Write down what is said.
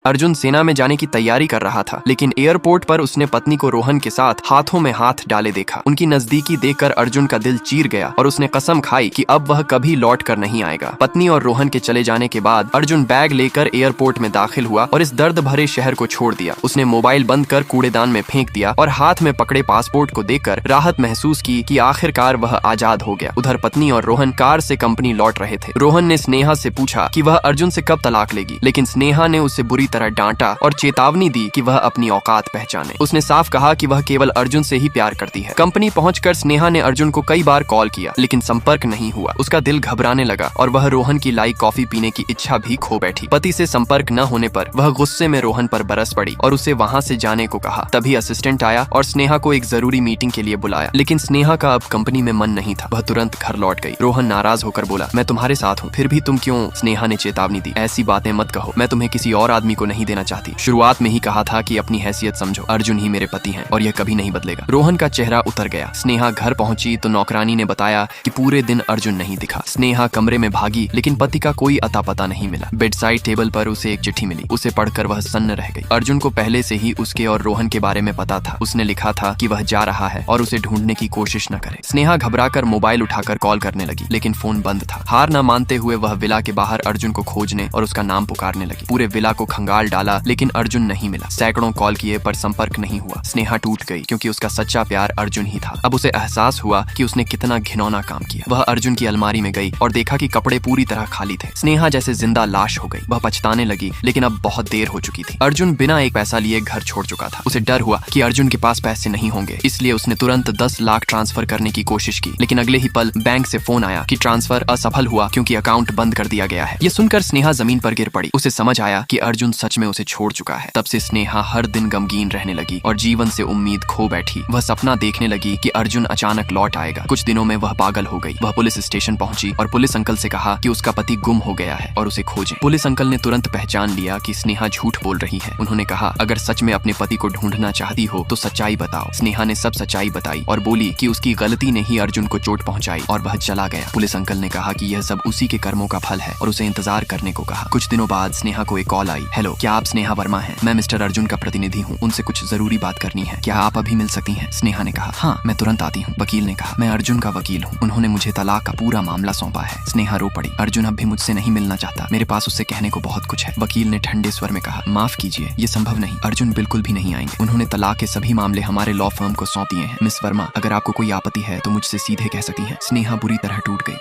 अर्जुन सेना में जाने की तैयारी कर रहा था, लेकिन एयरपोर्ट पर उसने पत्नी को रोहन के साथ हाथों में हाथ डाले देखा। उनकी नजदीकी देखकर अर्जुन का दिल चीर गया और उसने कसम खाई कि अब वह कभी लौट कर नहीं आएगा। पत्नी और रोहन के चले जाने के बाद अर्जुन बैग लेकर एयरपोर्ट में दाखिल हुआ और इस दर्द भरे शहर को छोड़ दिया। उसने मोबाइल बंद कर कूड़ेदान में फेंक दिया और हाथ में पकड़े पासपोर्ट को देखकर राहत महसूस की कि आखिरकार वह आजाद हो गया। उधर पत्नी और रोहन कार से कंपनी लौट रहे थे। रोहन ने स्नेहा से पूछा कि वह अर्जुन से कब तलाक लेगी, लेकिन स्नेहा ने उसे बुरी तरह डांटा और चेतावनी दी कि वह अपनी औकात पहचाने। उसने साफ कहा कि वह केवल अर्जुन से ही प्यार करती है। कंपनी पहुंचकर स्नेहा ने अर्जुन को कई बार कॉल किया, लेकिन संपर्क नहीं हुआ। उसका दिल घबराने लगा और वह रोहन की लाई कॉफी पीने की इच्छा भी खो बैठी। पति से संपर्क न होने पर वह गुस्से में रोहन पर बरस पड़ी और उसे वहां से जाने को कहा। तभी असिस्टेंट आया और स्नेहा को एक जरूरी मीटिंग के लिए बुलाया, लेकिन स्नेहा का अब कंपनी में मन नहीं था। वह तुरंत घर लौट गई। रोहन नाराज होकर बोला, मैं तुम्हारे साथ हूँ, फिर भी तुम क्यों? स्नेहा ने चेतावनी दी, ऐसी बातें मत कहो, मैं तुम्हें किसी और आदमी को नहीं देना चाहती। शुरुआत में ही कहा था कि अपनी हैसियत समझो, अर्जुन ही मेरे पति हैं और यह कभी नहीं बदलेगा। रोहन का चेहरा उतर गया। स्नेहा घर पहुंची तो नौकरानी ने बताया कि पूरे दिन अर्जुन नहीं दिखा। स्नेहा कमरे में भागी, लेकिन पति का कोई अता पता नहीं मिला। बेड साइड टेबल पर उसे एक चिट्ठी मिली। उसे पढ़कर वह सन्न रह गई। अर्जुन को पहले से ही उसके और रोहन के बारे में पता था। उसने लिखा था कि वह जा रहा है और उसे ढूंढने की कोशिश न करे। स्नेहा घबराकर मोबाइल उठाकर कॉल करने लगी, लेकिन फोन बंद था। हार न मानते हुए वह विला के बाहर अर्जुन को खोजने और उसका नाम पुकारने लगी। पूरे विला को खंगाल डाला, लेकिन अर्जुन नहीं मिला। सैकड़ों कॉल किए पर संपर्क नहीं हुआ। स्नेहा टूट गई, क्योंकि उसका सच्चा प्यार अर्जुन ही था। अब उसे एहसास हुआ कि उसने कितना घिनौना काम किया। वह अर्जुन की अलमारी में गई और देखा कि कपड़े पूरी तरह खाली थे। स्नेहा जैसे जिंदा लाश हो गई। वह पछताने लगी, लेकिन अब बहुत देर हो चुकी थी। अर्जुन बिना एक पैसा लिए घर छोड़ चुका था। उसे डर हुआ कि अर्जुन के पास पैसे नहीं होंगे, इसलिए उसने तुरंत 10 लाख ट्रांसफर करने की कोशिश की, लेकिन अगले ही पल बैंक से फोन आया कि ट्रांसफर असफल हुआ क्योंकि अकाउंट बंद कर दिया गया है। ये सुनकर स्नेहा जमीन पर गिर पड़ी। उसे समझ आया कि अर्जुन सच में उसे छोड़ चुका है। तब से स्नेहा हर दिन गमगीन रहने लगी और जीवन से उम्मीद खो बैठी। वह सपना देखने लगी कि अर्जुन अचानक लौट आएगा। कुछ दिनों में वह पागल हो गई। वह पुलिस स्टेशन पहुंची और पुलिस अंकल से कहा कि उसका पति गुम हो गया है और उसे खोजें। पुलिस अंकल ने तुरंत पहचान लिया कि स्नेहा झूठ बोल रही है। उन्होंने कहा, अगर सच में अपने पति को ढूंढना चाहती हो तो सच्चाई बताओ। स्नेहा ने सब सच्चाई बताई और बोली कि उसकी गलती ने ही अर्जुन को चोट पहुंचाई और वह चला गया। पुलिस अंकल ने कहा कि यह सब उसी के कर्मों का फल है और उसे इंतजार करने को कहा। कुछ दिनों बाद स्नेहा को एक कॉल आई। हेलो, क्या आप स्नेहा वर्मा हैं? मैं मिस्टर अर्जुन का प्रतिनिधि हूँ, उनसे कुछ जरूरी बात करनी है। क्या आप अभी मिल सकती हैं? स्नेहा ने कहा, हाँ मैं तुरंत आती हूँ। वकील ने कहा, मैं अर्जुन का वकील हूँ, उन्होंने मुझे तलाक का पूरा मामला सौंपा है। स्नेहा रो पड़ी। अर्जुन अब भी मुझसे नहीं मिलना चाहता, मेरे पास उससे कहने को बहुत कुछ है। वकील ने ठंडे स्वर में कहा, माफ कीजिए, ये संभव नहीं, अर्जुन बिल्कुल भी नहीं आएंगे। उन्होंने तलाक के सभी मामले हमारे लॉ फर्म को सौंप दिए हैं। मिस वर्मा, अगर आपको कोई आपत्ति है तो मुझसे सीधे कह सकती हैं। स्नेहा बुरी तरह टूट गई।